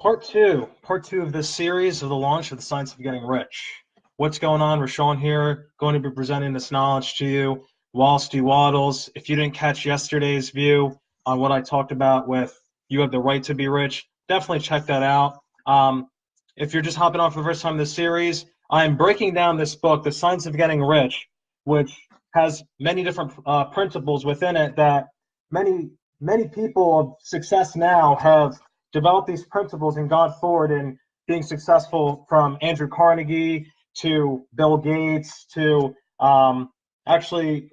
Part two of this series of the launch of the Science of Getting Rich. What's going on? Rashawn here, going to be presenting this knowledge to you. Wallsty Waddles. If you didn't catch yesterday's view on what I talked about with You Have the Right to Be Rich, definitely check that out. If you're just hopping on for the first time in this series, I'm breaking down this book, The Science of Getting Rich, which has many different principles within it that many people of success now have developed these principles and gone forward in being successful, from Andrew Carnegie to Bill Gates to actually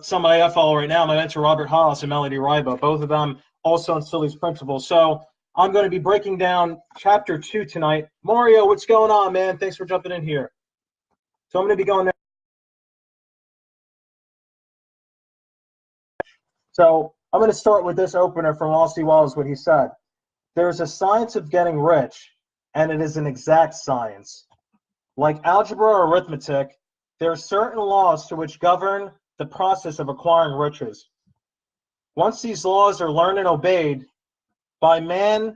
somebody I follow right now, my mentor Robert Hollis and Melody Ribo. Both of them also instill these principles. So I'm going to be breaking down chapter 2 tonight. Mario, what's going on, man? Thanks for jumping in here. So I'm going to be going there. So I'm going to start with this opener from Wallsty Waddles, what he said. There's a science of getting rich, and it is an exact science. Like algebra or arithmetic, there are certain laws to which govern the process of acquiring riches. Once these laws are learned and obeyed by man,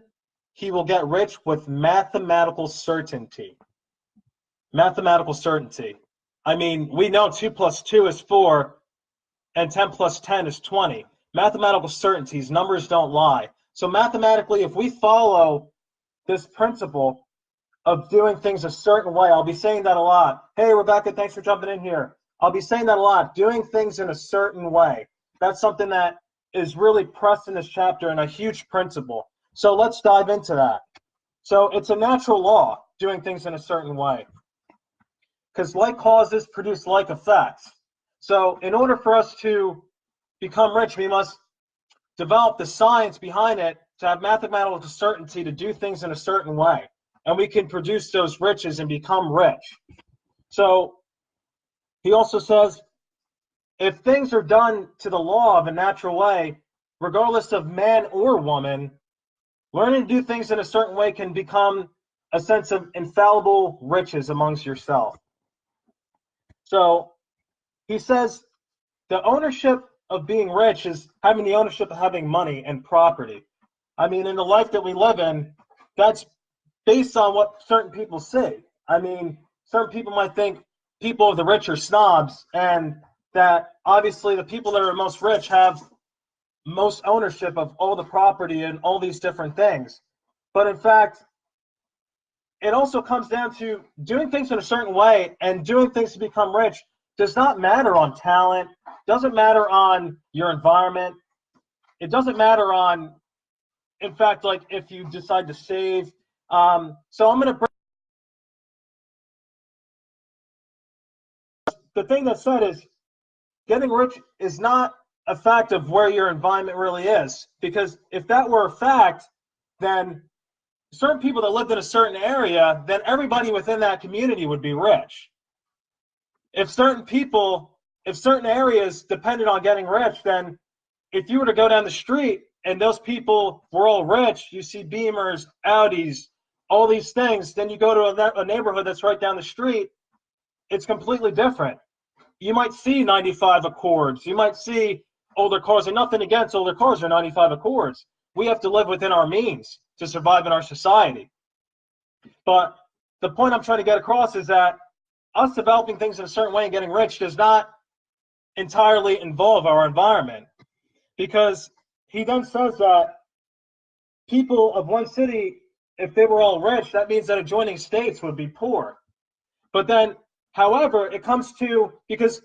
he will get rich with mathematical certainty. Mathematical certainty. I mean, we know 2 plus 2 is 4, and 10 plus 10 is 20. Mathematical certainties, numbers don't lie. So mathematically, if we follow this principle of doing things a certain way, I'll be saying that a lot. Hey, Rebecca, thanks for jumping in here. I'll be saying that a lot, doing things in a certain way. That's something that is really pressed in this chapter and a huge principle. So let's dive into that. So it's a natural law, doing things in a certain way, because like causes produce like effects. So in order for us to become rich, we must develop the science behind it to have mathematical certainty to do things in a certain way. And we can produce those riches and become rich. So he also says, if things are done to the law of a natural way, regardless of man or woman, learning to do things in a certain way can become a sense of infallible riches amongst yourself. So he says the ownership of being rich is having the ownership of having money and property. I mean, in the life that we live in, that's based on what certain people say. I mean, certain people might think people of the rich are snobs, and that obviously the people that are most rich have most ownership of all the property and all these different things. But in fact, it also comes down to doing things in a certain way, and doing things to become rich does not matter on talent, doesn't matter on your environment. It doesn't matter on, in fact, like if you decide to save. So I'm going to bring the thing that's said is getting rich is not a fact of where your environment really is, because if that were a fact, then certain people that lived in a certain area, then everybody within that community would be rich. If certain areas depended on getting rich, then if you were to go down the street and those people were all rich, you see Beamers, Audis, all these things, then you go to a neighborhood that's right down the street, it's completely different. You might see 95 Accords, you might see older cars, and nothing against older cars or 95 Accords. We have to live within our means to survive in our society. But the point I'm trying to get across is that us developing things in a certain way and getting rich does not entirely involve our environment, because he then says that people of one city, if they were all rich, that means that adjoining states would be poor. But then, however, it comes to, because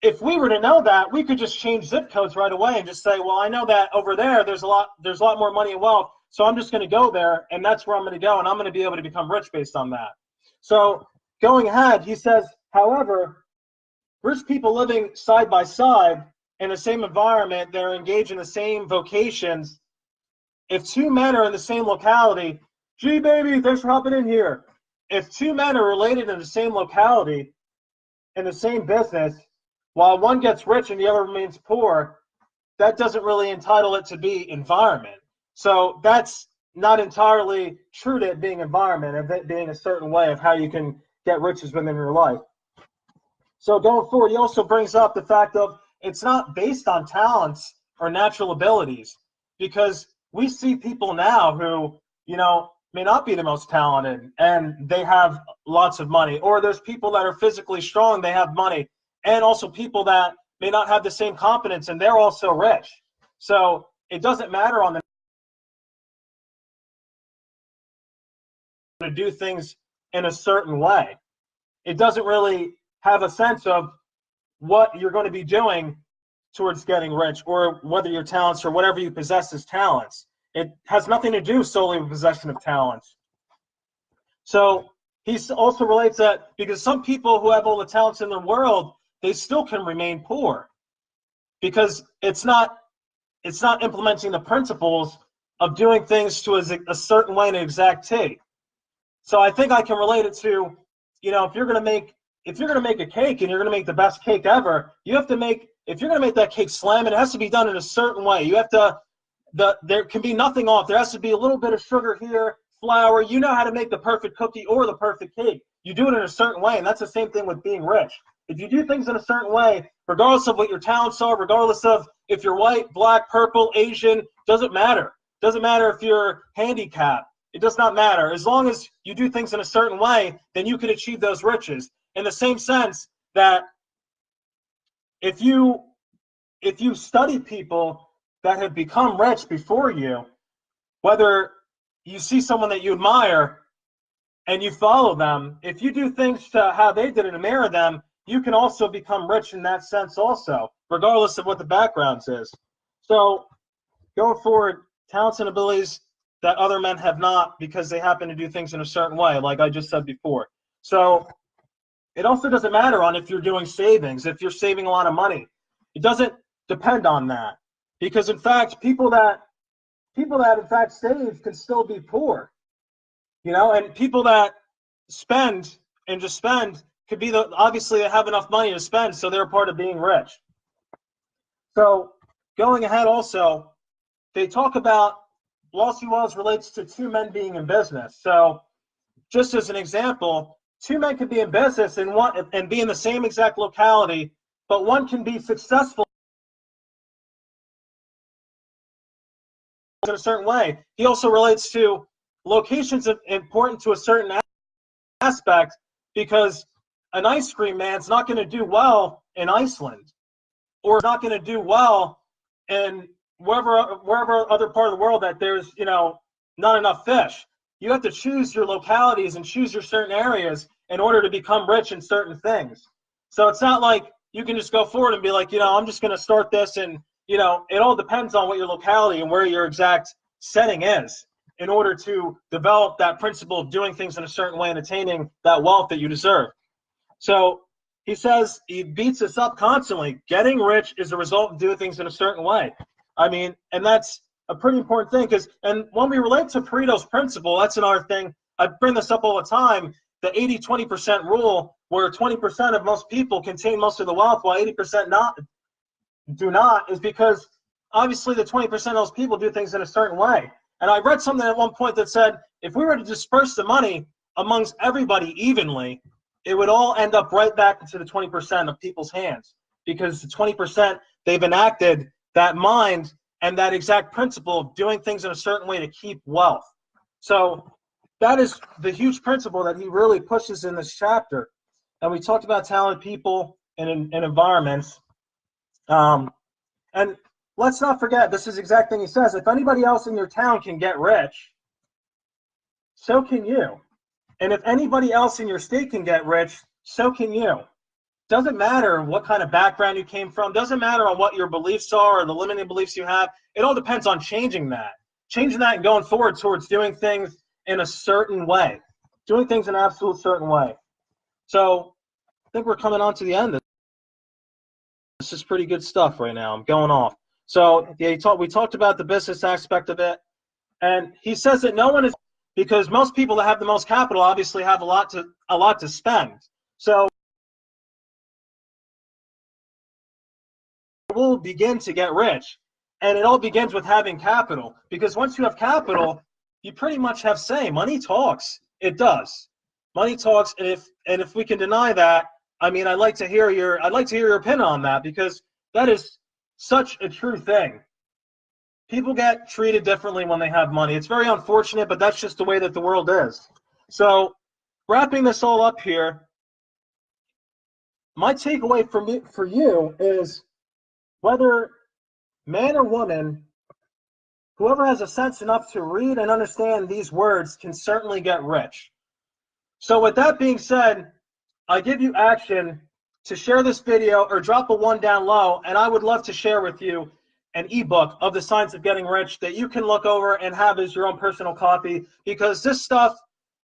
if we were to know that, we could just change zip codes right away and just say, well, I know that over there there's a lot more money and wealth, so I'm just going to go there, and that's where I'm going to go, and I'm going to be able to become rich based on that. So going ahead, he says, however, rich people living side by side in the same environment, they're engaged in the same vocations. If two men are in the same locality, gee, baby, thanks for hopping in here. If two men are related in the same locality, in the same business, while one gets rich and the other remains poor, that doesn't really entitle it to be environment. So that's not entirely true to it being environment, of it being a certain way of how you can get riches within your life. So going forward, he also brings up the fact of it's not based on talents or natural abilities, because we see people now who may not be the most talented and they have lots of money, or there's people that are physically strong, they have money, and also people that may not have the same competence and they're also rich. So it doesn't matter on the to do things in a certain way. It doesn't really have a sense of what you're going to be doing towards getting rich, or whether your talents or whatever you possess as talents. It has nothing to do solely with possession of talents. So he also relates that because some people who have all the talents in the world, they still can remain poor because it's not implementing the principles of doing things to a certain way in an exact T. So I think I can relate it to, if you're going to make a cake and you're going to make the best cake ever, you have to make, if you're going to make that cake slam, it has to be done in a certain way. You have to, there can be nothing off. There has to be a little bit of sugar here, flour. You know how to make the perfect cookie or the perfect cake. You do it in a certain way, and that's the same thing with being rich. If you do things in a certain way, regardless of what your talents are, regardless of if you're white, black, purple, Asian, doesn't matter. Doesn't matter if you're handicapped. It does not matter. As long as you do things in a certain way, then you can achieve those riches. In the same sense that if you study people that have become rich before you, whether you see someone that you admire and you follow them, if you do things to how they did it and mirror them, you can also become rich in that sense also, regardless of what the background is. So going forward, talents and abilities that other men have not because they happen to do things in a certain way, like I just said before. So it also doesn't matter on if you're doing savings, if you're saving a lot of money. It doesn't depend on that. Because in fact, people that in fact save can still be poor. And people that spend and just spend could be obviously they have enough money to spend, so they're a part of being rich. So going ahead also, they talk about Wealthy Wells relates to two men being in business. So just as an example, two men could be in business and be in the same exact locality, but one can be successful in a certain way. He also relates to locations important to a certain aspect, because an ice cream man's not going to do well in Iceland, or not going to do well in wherever other part of the world that there's not enough fish. You have to choose your localities and choose your certain areas in order to become rich in certain things. So it's not like you can just go forward and be like, I'm just going to start this, and it all depends on what your locality and where your exact setting is in order to develop that principle of doing things in a certain way and attaining that wealth that you deserve. So he says, he beats us up constantly. Getting rich is a result of doing things in a certain way. I mean, and that's a pretty important thing, and when we relate to Pareto's principle, that's another thing. I bring this up all the time, the 80-20% rule, where 20% of most people contain most of the wealth while 80% do not, is because obviously the 20% of those people do things in a certain way. And I read something at one point that said, if we were to disperse the money amongst everybody evenly, it would all end up right back into the 20% of people's hands, because the 20%, they've enacted that mind and that exact principle of doing things in a certain way to keep wealth. So that is the huge principle that he really pushes in this chapter. And we talked about talented people and environments. And let's not forget, this is the exact thing he says, if anybody else in your town can get rich, so can you. And if anybody else in your state can get rich, so can you. Doesn't matter what kind of background you came from, doesn't matter on what your beliefs are or the limiting beliefs you have. It all depends on changing that and going forward towards doing things in a certain way, doing things in an absolute certain way. So I think we're coming on to the end. This is pretty good stuff right now. I'm going off. So yeah, we talked about the business aspect of it, and he says that no one is, because most people that have the most capital obviously have a lot to spend. So we'll begin to get rich, and it all begins with having capital, because once you have capital, you pretty much have say. Money talks. It does. Money talks, and if we can deny that, I mean, I'd like to hear your opinion on that, because that is such a true thing. people get treated differently when they have money. It's very unfortunate, but that's just the way that the world is. So wrapping this all up here, my takeaway for you is whether man or woman, whoever has a sense enough to read and understand these words can certainly get rich. So with that being said, I give you action to share this video or drop a 1 down low, and I would love to share with you an ebook of the science of getting rich that you can look over and have as your own personal copy, because this stuff,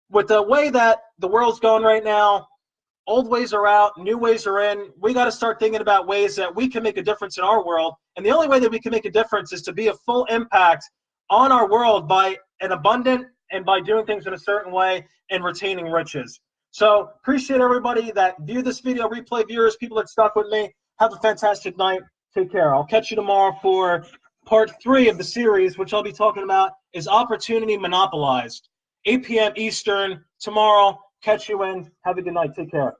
with the way that the world's going right now, old ways are out, new ways are in. We got to start thinking about ways that we can make a difference in our world. And the only way that we can make a difference is to be a full impact on our world by an abundant and by doing things in a certain way and retaining riches. So appreciate everybody that viewed this video, replay viewers, people that stuck with me. Have a fantastic night. Take care. I'll catch you tomorrow for part 3 of the series, which I'll be talking about is opportunity monopolized. 8 p.m. Eastern tomorrow. Catch you in. Have a good night. Take care.